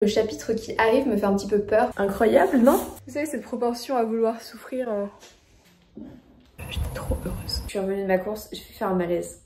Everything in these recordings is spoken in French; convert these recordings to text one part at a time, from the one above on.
Le chapitre qui arrive me fait un petit peu peur. Incroyable, non? Vous savez, cette proportion à vouloir souffrir... J'étais trop heureuse. Je suis revenue de ma course, j'ai fait faire un malaise.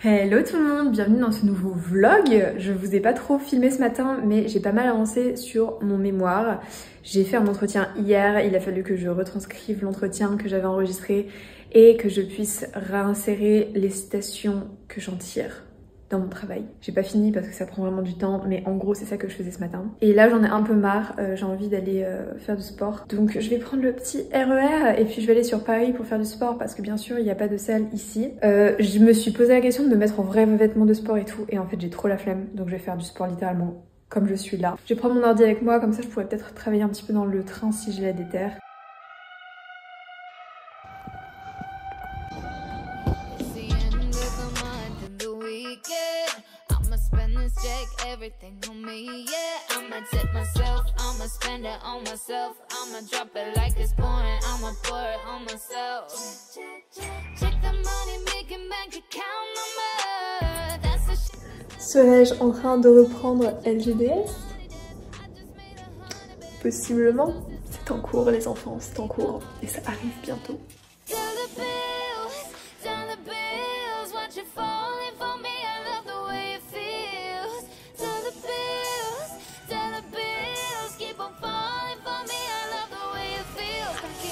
Hello tout le monde, bienvenue dans ce nouveau vlog. Je vous ai pas trop filmé ce matin, mais j'ai pas mal avancé sur mon mémoire. J'ai fait un entretien hier, il a fallu que je retranscrive l'entretien que j'avais enregistré et que je puisse réinsérer les citations que j'en tire dans mon travail. J'ai pas fini parce que ça prend vraiment du temps, mais en gros c'est ça que je faisais ce matin. Et là j'en ai un peu marre, j'ai envie d'aller faire du sport. Donc je vais prendre le petit RER et puis je vais aller sur Paris pour faire du sport parce que bien sûr il n'y a pas de salle ici. Je me suis posé la question de me mettre en vrai vêtements de sport et tout, et en fait j'ai trop la flemme, donc je vais faire du sport littéralement comme je suis là. Je vais prendre mon ordi avec moi, comme ça je pourrais peut-être travailler un petit peu dans le train si j'ai la déterre. Everything on me, yeah. I'ma tip myself, I'ma spend it on myself. I'ma drop it like it's pouring, I'ma pour it on myself. Check the money making bank account number. That's the shit. Serais-je en train de reprendre LGDS? Possiblement. C'est en cours les enfants, c'est en cours et ça arrive bientôt.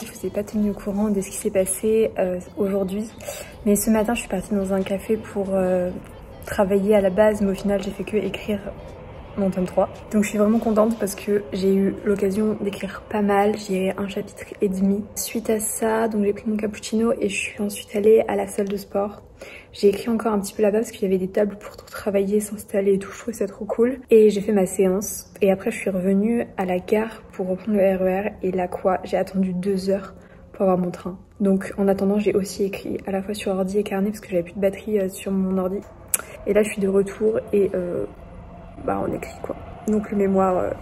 Je vous ai pas tenu au courant de ce qui s'est passé aujourd'hui, mais ce matin je suis partie dans un café pour travailler à la base, mais au final j'ai fait que écrire mon tome 3. Donc je suis vraiment contente parce que j'ai eu l'occasion d'écrire pas mal, j'ai un chapitre et demi. Suite à ça, donc j'ai pris mon cappuccino et je suis ensuite allée à la salle de sport. J'ai écrit encore un petit peu là-bas parce qu'il y avait des tables pour travailler, s'installer et tout, je trouvais ça trop cool. Et j'ai fait ma séance et après je suis revenue à la gare pour reprendre le RER et là quoi, j'ai attendu 2 heures pour avoir mon train. Donc en attendant j'ai aussi écrit à la fois sur ordi et carnet parce que j'avais plus de batterie sur mon ordi. Et là je suis de retour et bah on écrit quoi. Donc le mémoire...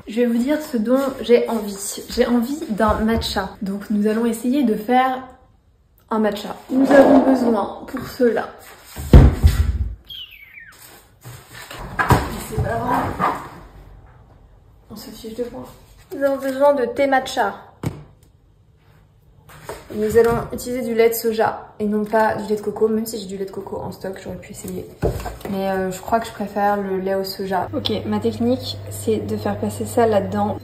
Je vais vous dire ce dont j'ai envie. J'ai envie d'un matcha. Donc nous allons essayer de faire un matcha. Nous avons besoin pour cela... C'est pas vrai. On se fiche de moi. Nous avons besoin de thé matcha. Nous allons utiliser du lait de soja et non pas du lait de coco, même si j'ai du lait de coco en stock, j'aurais pu essayer. Mais je crois que je préfère le lait au soja. Ok, ma technique, c'est de faire passer ça là-dedans.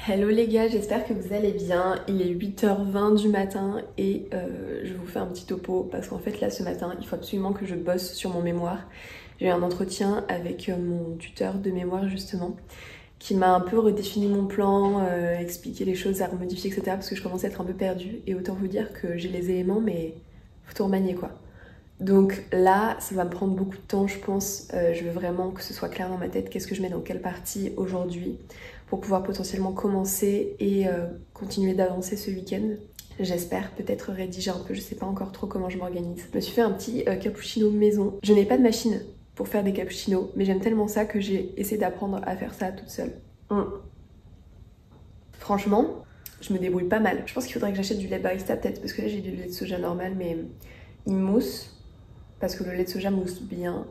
Hello les gars, j'espère que vous allez bien. Il est 8h20 du matin et je vous fais un petit topo parce qu'en fait là ce matin, il faut absolument que je bosse sur mon mémoire. J'ai eu un entretien avec mon tuteur de mémoire justement, qui m'a un peu redéfini mon plan, expliqué les choses à remodifier, etc. parce que je commençais à être un peu perdue et autant vous dire que j'ai les éléments mais faut tout remanier quoi. Donc là, ça va me prendre beaucoup de temps je pense, je veux vraiment que ce soit clair dans ma tête qu'est-ce que je mets dans quelle partie aujourd'hui pour pouvoir potentiellement commencer et continuer d'avancer ce week-end. J'espère peut-être rédiger un peu, je sais pas encore trop comment je m'organise. Je me suis fait un petit cappuccino maison. Je n'ai pas de machine pour faire des cappuccinos, mais j'aime tellement ça que j'ai essayé d'apprendre à faire ça toute seule. Franchement, je me débrouille pas mal. Je pense qu'il faudrait que j'achète du lait barista peut-être, parce que là j'ai du lait de soja normal, mais il mousse, parce que le lait de soja mousse bien,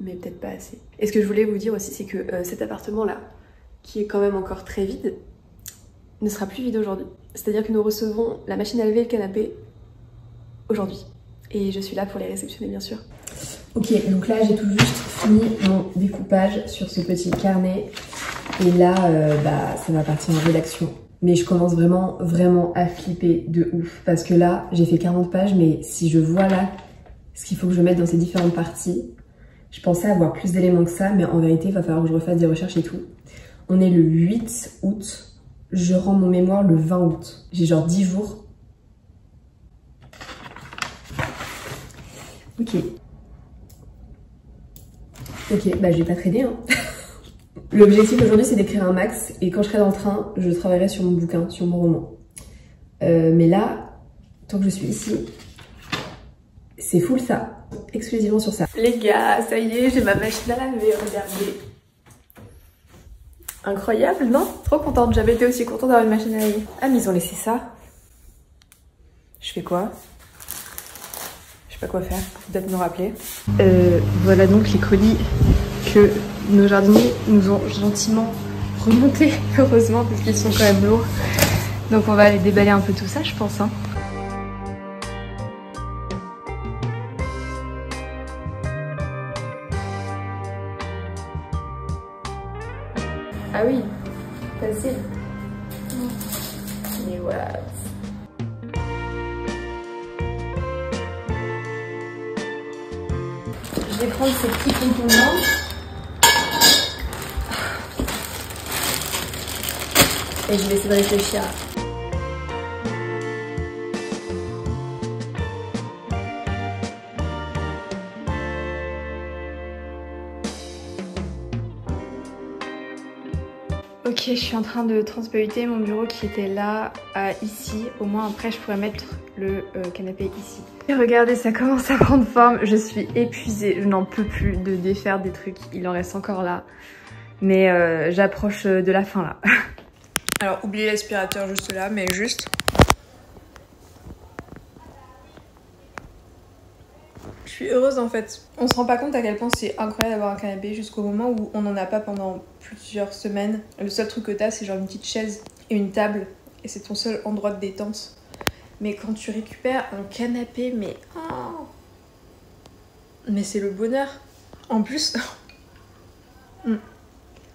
mais peut-être pas assez. Et ce que je voulais vous dire aussi, c'est que cet appartement-là, qui est quand même encore très vide, ne sera plus vide aujourd'hui. C'est-à-dire que nous recevons la machine à laver et le canapé aujourd'hui. Et je suis là pour les réceptionner bien sûr. Ok, donc là j'ai tout juste fini mon découpage sur ce petit carnet. Et là, bah, ça va partir en rédaction. Mais je commence vraiment à flipper de ouf. Parce que là, j'ai fait 40 pages, mais si je vois là ce qu'il faut que je mette dans ces différentes parties, je pensais avoir plus d'éléments que ça, mais en vérité, il va falloir que je refasse des recherches et tout. On est le 8 août, je rends mon mémoire le 20 août. J'ai genre 10 jours. Ok. Ok, bah je vais pas trader hein. L'objectif aujourd'hui c'est d'écrire un max et quand je serai dans le train, je travaillerai sur mon bouquin, sur mon roman. Mais là, tant que je suis ici, c'est full ça, exclusivement sur ça. Les gars, ça y est, j'ai ma machine à laver, regardez. Incroyable, non? Trop contente, j'avais été aussi contente d'avoir une machine à laver. Ah mais ils ont laissé ça. Je fais quoi? Je sais pas quoi faire, peut-être me rappeler. Voilà donc les colis que nos jardiniers nous ont gentiment remontés, heureusement, parce qu'ils sont quand même lourds. Donc on va aller déballer un peu tout ça, je pense. Hein. Ah oui, facile. Mais what? Je vais prendre ces petits contenants. Et je vais essayer de réfléchir. Ok, je suis en train de transpahuter mon bureau qui était là à ici. Au moins après je pourrais mettre le canapé ici. Et regardez, ça commence à prendre forme. Je suis épuisée, je n'en peux plus de défaire des trucs. Il en reste encore là. Mais j'approche de la fin là. Alors oubliez l'aspirateur juste là, mais juste... Je suis heureuse en fait. On se rend pas compte à quel point c'est incroyable d'avoir un canapé jusqu'au moment où on n'en a pas pendant plusieurs semaines. Le seul truc que t'as c'est genre une petite chaise et une table et c'est ton seul endroit de détente. Mais quand tu récupères un canapé, mais... Oh, mais c'est le bonheur. En plus...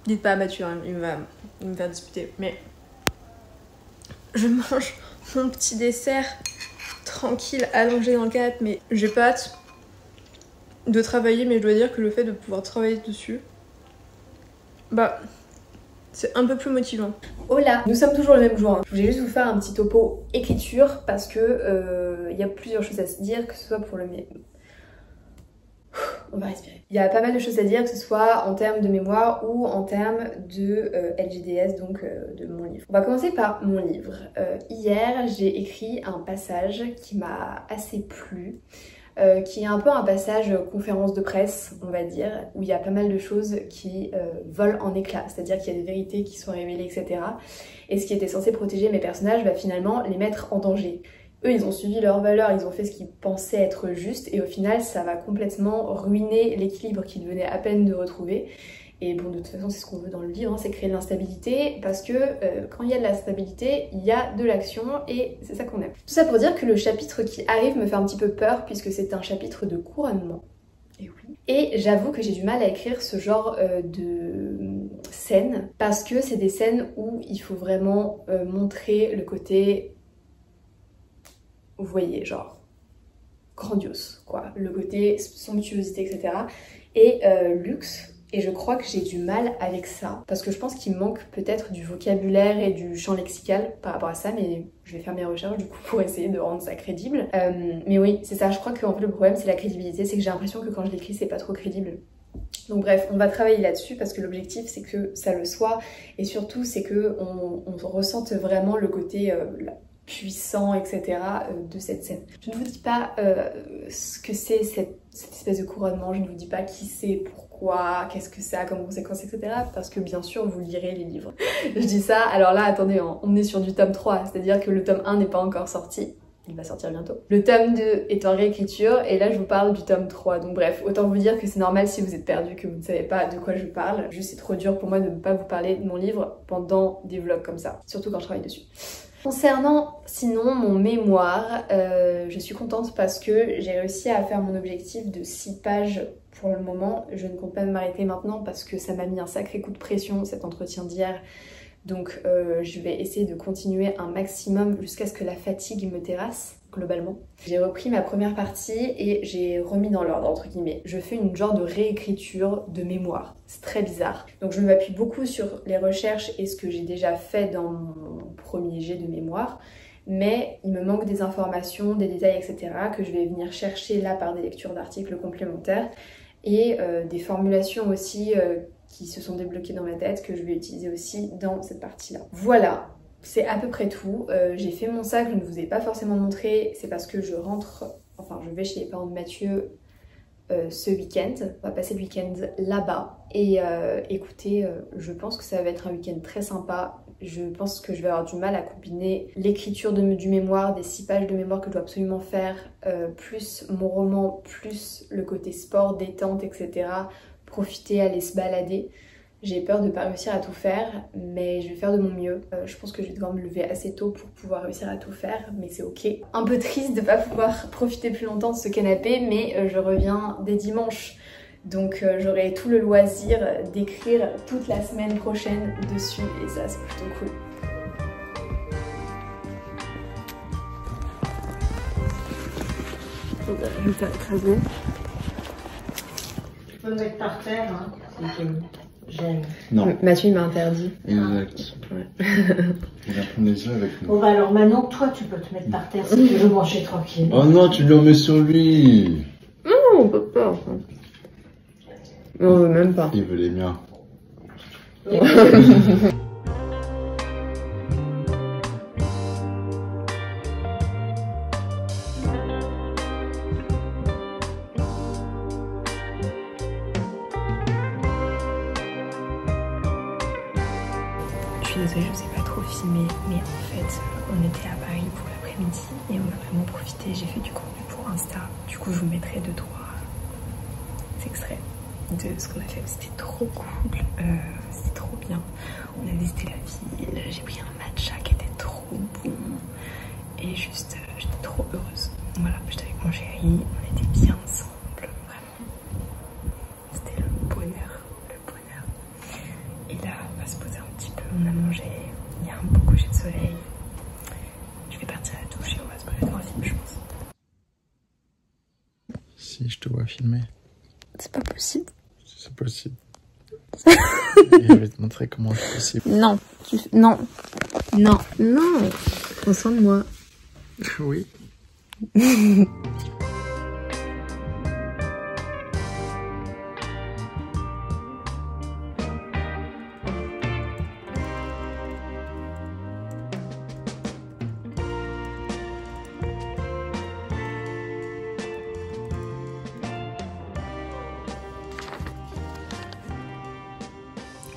Dites pas à Mathieu, hein, il va me faire disputer. Mais je mange mon petit dessert tranquille, allongé dans le canapé. Mais j'ai pas hâte de travailler, mais je dois dire que le fait de pouvoir travailler dessus, bah, c'est un peu plus motivant. Hola, nous sommes toujours le même jour. Hein. Je voulais juste vous faire un petit topo écriture parce que y a plusieurs choses à se dire, que ce soit pour le... On va respirer. Il y a pas mal de choses à dire, que ce soit en termes de mémoire ou en termes de LGDS, donc de mon livre. On va commencer par mon livre. Hier, j'ai écrit un passage qui m'a assez plu. Qui est un peu un passage conférence de presse, on va dire, où il y a pas mal de choses qui volent en éclats, c'est-à-dire qu'il y a des vérités qui sont révélées, etc. Et ce qui était censé protéger mes personnages va finalement les mettre en danger. Eux, ils ont suivi leurs valeurs, ils ont fait ce qu'ils pensaient être juste, et au final, ça va complètement ruiner l'équilibre qu'ils venaient à peine de retrouver. Et bon, de toute façon, c'est ce qu'on veut dans le livre, hein, c'est créer de l'instabilité, parce que quand il y a de la stabilité, il y a de l'action, et c'est ça qu'on aime. Tout ça pour dire que le chapitre qui arrive me fait un petit peu peur, puisque c'est un chapitre de couronnement. Et oui. Et j'avoue que j'ai du mal à écrire ce genre de scènes, parce que c'est des scènes où il faut vraiment montrer le côté, vous voyez, genre grandiose, quoi. Le côté somptuosité, etc. Et luxe. Et je crois que j'ai du mal avec ça, parce que je pense qu'il manque peut-être du vocabulaire et du champ lexical par rapport à ça, mais je vais faire mes recherches du coup pour essayer de rendre ça crédible. Mais oui, c'est ça, je crois qu'en fait le problème c'est la crédibilité, c'est que j'ai l'impression que quand je l'écris c'est pas trop crédible. Donc bref, on va travailler là-dessus parce que l'objectif c'est que ça le soit, et surtout c'est que on ressente vraiment le côté puissant, etc. de cette scène. Je ne vous dis pas ce que c'est cette espèce de couronnement, je ne vous dis pas qui c'est, pourquoi, qu'est-ce que ça a comme conséquence, etc. Parce que bien sûr vous lirez les livres. Je dis ça, alors là attendez, on est sur du tome 3, c'est-à-dire que le tome 1 n'est pas encore sorti. Il va sortir bientôt. Le tome 2 est en réécriture et là je vous parle du tome 3. Donc bref, autant vous dire que c'est normal si vous êtes perdu, que vous ne savez pas de quoi je parle. Juste c'est trop dur pour moi de ne pas vous parler de mon livre pendant des vlogs comme ça. Surtout quand je travaille dessus. Concernant sinon mon mémoire, je suis contente parce que j'ai réussi à faire mon objectif de 6 pages pour le moment. Je ne compte pas m'arrêter maintenant parce que ça m'a mis un sacré coup de pression cet entretien d'hier. Donc je vais essayer de continuer un maximum jusqu'à ce que la fatigue me terrasse, globalement. J'ai repris ma première partie et j'ai remis dans l'ordre, entre guillemets. Je fais une genre de réécriture de mémoire. C'est très bizarre. Donc je m'appuie beaucoup sur les recherches et ce que j'ai déjà fait dans mon premier jet de mémoire. Mais il me manque des informations, des détails, etc. que je vais venir chercher là par des lectures d'articles complémentaires. Et des formulations aussi qui se sont débloquées dans ma tête que je vais utiliser aussi dans cette partie-là. Voilà, c'est à peu près tout. J'ai fait mon sac, je ne vous ai pas forcément montré, c'est parce que je rentre, enfin je vais chez les parents de Mathieu ce week-end. On va passer le week-end là-bas. Et écoutez, je pense que ça va être un week-end très sympa. Je pense que je vais avoir du mal à combiner l'écriture du mémoire, des 6 pages de mémoire que je dois absolument faire, plus mon roman, plus le côté sport, détente, etc. Profiter, aller se balader. J'ai peur de ne pas réussir à tout faire, mais je vais faire de mon mieux. Je pense que je vais devoir me lever assez tôt pour pouvoir réussir à tout faire, mais c'est ok. Un peu triste de ne pas pouvoir profiter plus longtemps de ce canapé, mais je reviens dès dimanche. Donc j'aurai tout le loisir d'écrire toute la semaine prochaine dessus, et ça c'est plutôt cool. Je vais me faire écraser. Tu peux le mettre par terre, hein, si tu gênes. Non. Mathieu il m'a interdit. Exact. Ouais. On va prendre les yeux avec nous. Bon bah alors maintenant, toi tu peux te mettre par terre si tu veux manger tranquille. Oh non, tu le remets sur lui. Non, on peut pas. On veut même pas. Il veut les miens. Je suis désolée, je ne sais pas trop filmer, mais en fait, on était à Paris pour l'après-midi et on a vraiment profité. J'ai fait du contenu pour Insta. Du coup, je vous mettrai 2-3 extraits de ce qu'on a fait. C'était trop cool, c'était trop bien. On a visité la ville, j'ai pris un matcha qui était trop bon et juste, j'étais trop heureuse. Voilà, j'étais avec mon chéri, on était bien ensemble, vraiment. C'était le bonheur, le bonheur. Et là, on va se poser un petit peu, on a mangé, il y a un beau coucher de soleil. Je vais partir à la douche et on va se poser dans un film, je pense. Si je te vois filmer. C'est pas possible. C'est possible. Je vais te montrer comment c'est possible. Non, non, non, non. Prends soin de moi. Oui.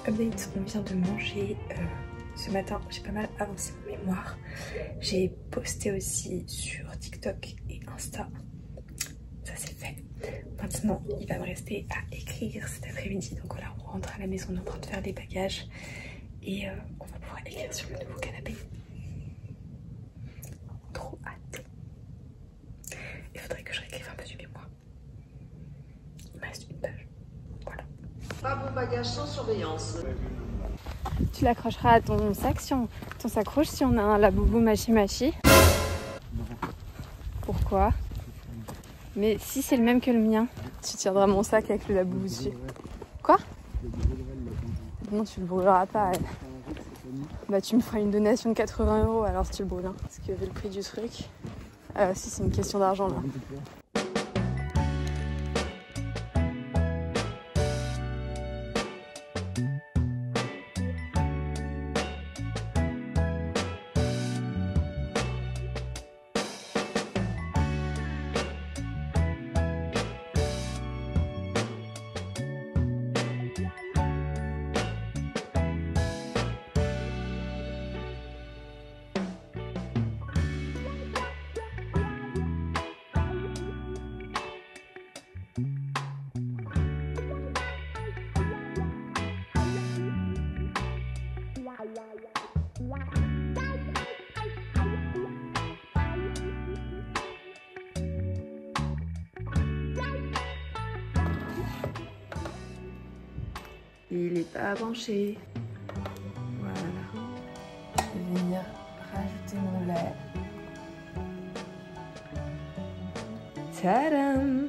Update, on vient de manger ce matin, j'ai pas mal avancé mon mémoire. J'ai posté aussi sur TikTok et Insta. Ça c'est fait. Maintenant, il va me rester à écrire cet après-midi. Donc là, on rentre à la maison, on est en train de faire des bagages. Et on va pouvoir écrire sur le nouveau canapé. Trop hâte. Il faudrait que je réécrive un peu du mémoire. Il me reste une page. Voilà. Pas vos bagages sans surveillance. Tu l'accrocheras à ton sac si on... ton sac rouge si on a un Labubu Machi Machi. Pourquoi? Mais si c'est le même que le mien, tu tiendras mon sac avec le Labubu dessus. Quoi? Non, tu le brûleras pas. Bah tu me feras une donation de 80 € alors si tu le brûles. Parce que vu le prix du truc, si c'est une question d'argent là. Il est pas penché. Voilà. Je vais venir rajouter mon lait. Tadam!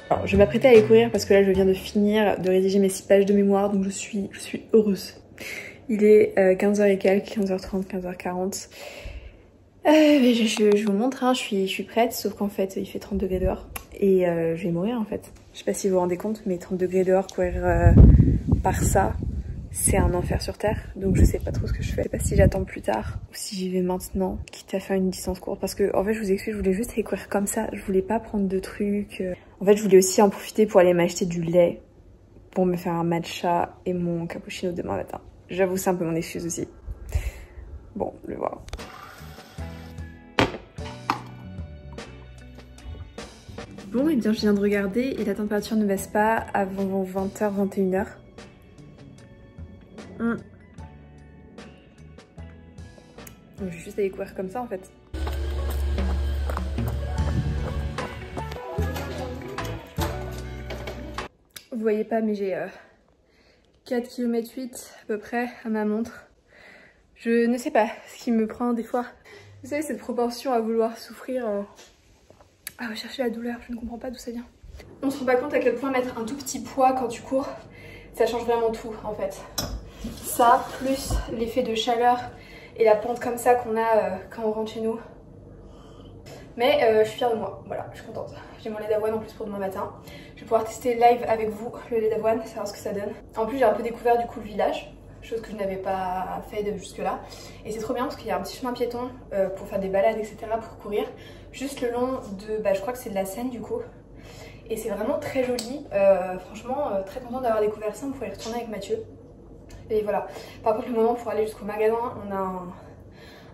Alors, je vais m'apprêter à aller courir parce que là je viens de finir de rédiger mes 6 pages de mémoire, donc je suis heureuse. Il est 15h et quelques, 15h30, 15h40. Je vous montre, hein, je suis prête, sauf qu'en fait il fait 30 degrés dehors et je vais mourir en fait. Je sais pas si vous vous rendez compte, mais 30 degrés dehors, courir par ça, c'est un enfer sur terre. Donc je sais pas trop ce que je fais. Je sais pas si j'attends plus tard ou si j'y vais maintenant, quitte à faire une distance courte. Parce que en fait je vous explique, je voulais juste aller courir comme ça, je voulais pas prendre de trucs. En fait je voulais aussi en profiter pour aller m'acheter du lait pour me faire un matcha et mon cappuccino demain matin. J'avoue c'est un peu mon excuse aussi. Bon, le voilà. Bon, et bien je viens de regarder et la température ne baisse pas avant 20h, 21h. Donc je vais juste aller courir comme ça en fait. Vous voyez pas mais j'ai 4,8 km à peu près à ma montre. Je ne sais pas ce qui me prend des fois. Vous savez cette proportion à vouloir souffrir... à rechercher la douleur, je ne comprends pas d'où ça vient. On se rend pas compte à quel point mettre un tout petit poids quand tu cours, ça change vraiment tout en fait. Ça, plus l'effet de chaleur et la pente comme ça qu'on a quand on rentre chez nous. Mais je suis fière de moi, voilà, je suis contente. J'ai mon lait d'avoine en plus pour demain matin. Je vais pouvoir tester live avec vous le lait d'avoine, savoir ce que ça donne. En plus j'ai un peu découvert du coup le village, chose que je n'avais pas fait jusque là. Et c'est trop bien parce qu'il y a un petit chemin piéton pour faire des balades etc, pour courir. Juste le long de, je crois que c'est de la Seine du coup. Et c'est vraiment très joli, franchement très contente d'avoir découvert ça, on pourrait y retourner avec Mathieu. Et voilà, par contre le moment pour aller jusqu'au magasin, on a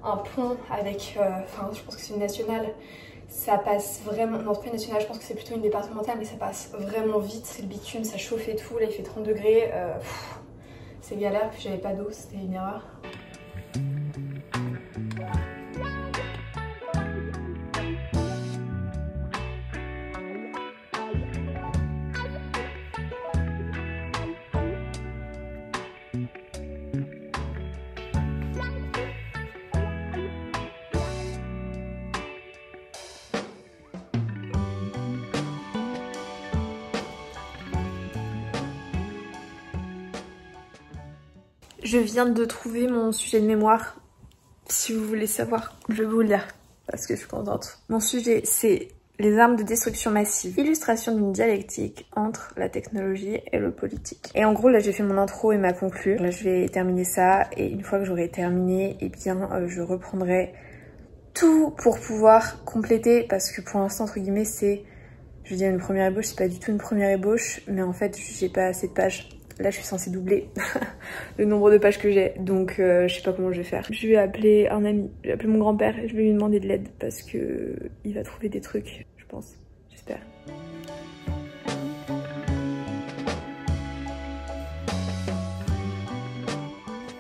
un pont avec, je pense que c'est une nationale, ça passe vraiment, non c'est pas une nationale, je pense que c'est plutôt une départementale, mais ça passe vraiment vite, c'est le bitume, ça chauffe et tout, là il fait 30 degrés, c'est galère, puis j'avais pas d'eau, c'était une erreur. Je viens de trouver mon sujet de mémoire. Si vous voulez savoir, je vais vous le lire parce que je suis contente. Mon sujet, c'est les armes de destruction massive. Illustration d'une dialectique entre la technologie et le politique. Et en gros, là, j'ai fait mon intro et ma conclure. Là, je vais terminer ça et une fois que j'aurai terminé, eh bien, je reprendrai tout pour pouvoir compléter parce que pour l'instant, entre guillemets, c'est, je veux dire, une première ébauche. C'est pas du tout une première ébauche, mais en fait, j'ai pas assez de pages. Là, je suis censée doubler le nombre de pages que j'ai, donc je sais pas comment je vais faire. Je vais appeler un ami, je vais appeler mon grand-père et je vais lui demander de l'aide parce que il va trouver des trucs, je pense, j'espère.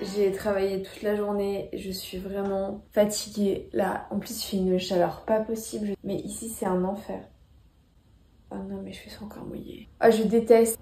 J'ai travaillé toute la journée, je suis vraiment fatiguée. Là, en plus, il fait une chaleur pas possible, mais ici, c'est un enfer. Oh non, mes cheveux sont encore mouillés. Ah, je déteste.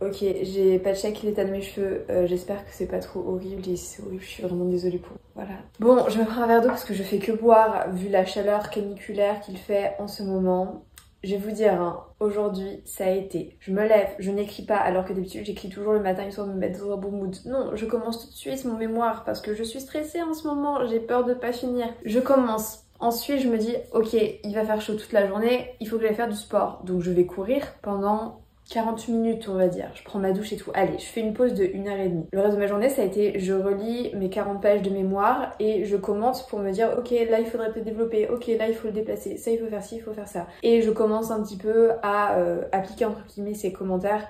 Ok, j'ai pas checké l'état de mes cheveux, j'espère que c'est pas trop horrible, et si c'est horrible, je suis vraiment désolée pour... Voilà. Bon, je me prends un verre d'eau parce que je fais que boire, vu la chaleur caniculaire qu'il fait en ce moment. Je vais vous dire, hein, aujourd'hui, ça a été... Je me lève, je n'écris pas, alors que d'habitude, j'écris toujours le matin, histoire de me mettre dans un bon mood. Non, je commence tout de suite mon mémoire, parce que je suis stressée en ce moment, j'ai peur de pas finir. Je commence. Ensuite, je me dis, ok, il va faire chaud toute la journée, il faut que j'aille faire du sport. Donc je vais courir pendant... 40 minutes on va dire, je prends ma douche et tout. Allez, je fais une pause de 1h30. Le reste de ma journée ça a été, je relis mes 40 pages de mémoire et je commente pour me dire ok là il faudrait peut-être développer, ok là il faut le déplacer, ça il faut faire ci, il faut faire ça. Et je commence un petit peu à appliquer entre guillemets ces commentaires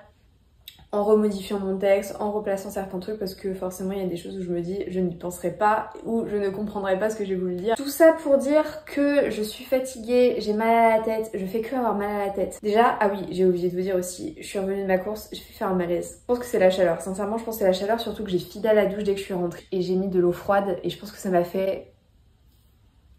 en remodifiant mon texte, en replaçant certains trucs parce que forcément il y a des choses où je me dis je n'y penserai pas ou je ne comprendrai pas ce que j'ai voulu dire. Tout ça pour dire que je suis fatiguée, j'ai mal à la tête, je fais que avoir mal à la tête. Déjà, ah oui, j'ai oublié de vous dire aussi, je suis revenue de ma course, j'ai fait faire un malaise. Je pense que c'est la chaleur, sincèrement je pense que c'est la chaleur, surtout que j'ai filé à la douche dès que je suis rentrée et j'ai mis de l'eau froide et je pense que ça m'a fait...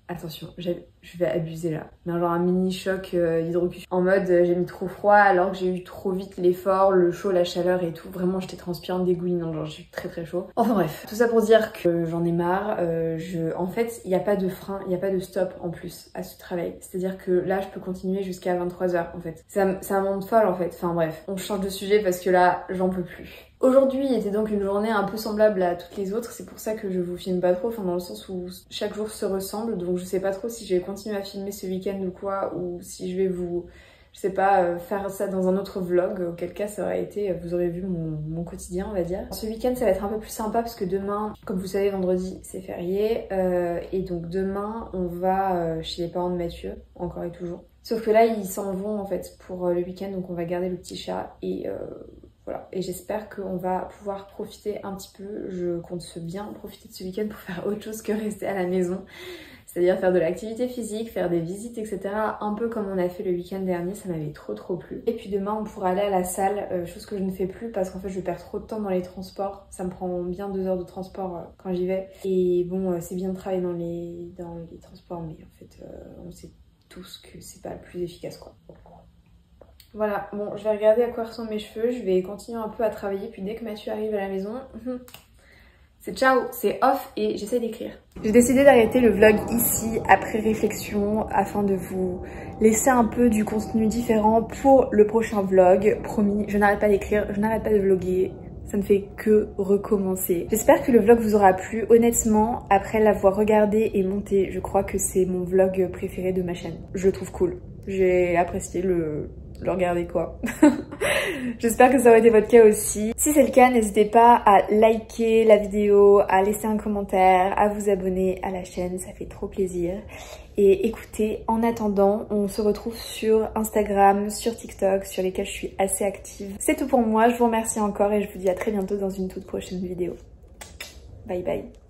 Attention, je vais abuser là. Mais genre un mini choc hydrocution. En mode j'ai mis trop froid alors que j'ai eu trop vite l'effort, le chaud, la chaleur et tout. Vraiment j'étais transpirante dégoulinante, genre j'ai eu très très chaud. Enfin bref, tout ça pour dire que j'en ai marre. En fait, il n'y a pas de frein, il n'y a pas de stop en plus à ce travail. C'est-à-dire que là je peux continuer jusqu'à 23h en fait. C'est un monde folle en fait. Enfin bref, on change de sujet parce que là j'en peux plus. Aujourd'hui était donc une journée un peu semblable à toutes les autres, c'est pour ça que je vous filme pas trop, enfin dans le sens où chaque jour se ressemble, donc je sais pas trop si je vais continuer à filmer ce week-end ou quoi, ou si je vais vous, je sais pas, faire ça dans un autre vlog, auquel cas ça aurait été, vous aurez vu mon quotidien on va dire. Ce week-end ça va être un peu plus sympa parce que demain, comme vous savez vendredi c'est férié, et donc demain on va chez les parents de Mathieu, encore et toujours. Sauf que là ils s'en vont en fait pour le week-end, donc on va garder le petit chat et voilà, et j'espère qu'on va pouvoir profiter un petit peu. Je compte bien profiter de ce week-end pour faire autre chose que rester à la maison. C'est-à-dire faire de l'activité physique, faire des visites, etc. Un peu comme on a fait le week-end dernier, ça m'avait trop plu. Et puis demain, on pourra aller à la salle, chose que je ne fais plus parce qu'en fait, je perds trop de temps dans les transports. Ça me prend bien 2 heures de transport quand j'y vais. Et bon, c'est bien de travailler dans les transports, mais en fait, on sait tous que c'est pas le plus efficace, quoi. Voilà, bon, je vais regarder à quoi ressemblent mes cheveux, je vais continuer un peu à travailler, puis dès que Mathieu arrive à la maison, c'est ciao, c'est off et j'essaie d'écrire. J'ai décidé d'arrêter le vlog ici après réflexion afin de vous laisser un peu du contenu différent pour le prochain vlog. Promis, je n'arrête pas d'écrire, je n'arrête pas de vlogger. Ça ne fait que recommencer. J'espère que le vlog vous aura plu. Honnêtement, après l'avoir regardé et monté, je crois que c'est mon vlog préféré de ma chaîne. Je le trouve cool. J'ai apprécié le regarder quoi. J'espère que ça aurait été votre cas aussi. Si c'est le cas, n'hésitez pas à liker la vidéo, à laisser un commentaire, à vous abonner à la chaîne, ça fait trop plaisir. Et écoutez, en attendant, on se retrouve sur Instagram, sur TikTok, sur lesquels je suis assez active. C'est tout pour moi, je vous remercie encore et je vous dis à très bientôt dans une toute prochaine vidéo. Bye bye.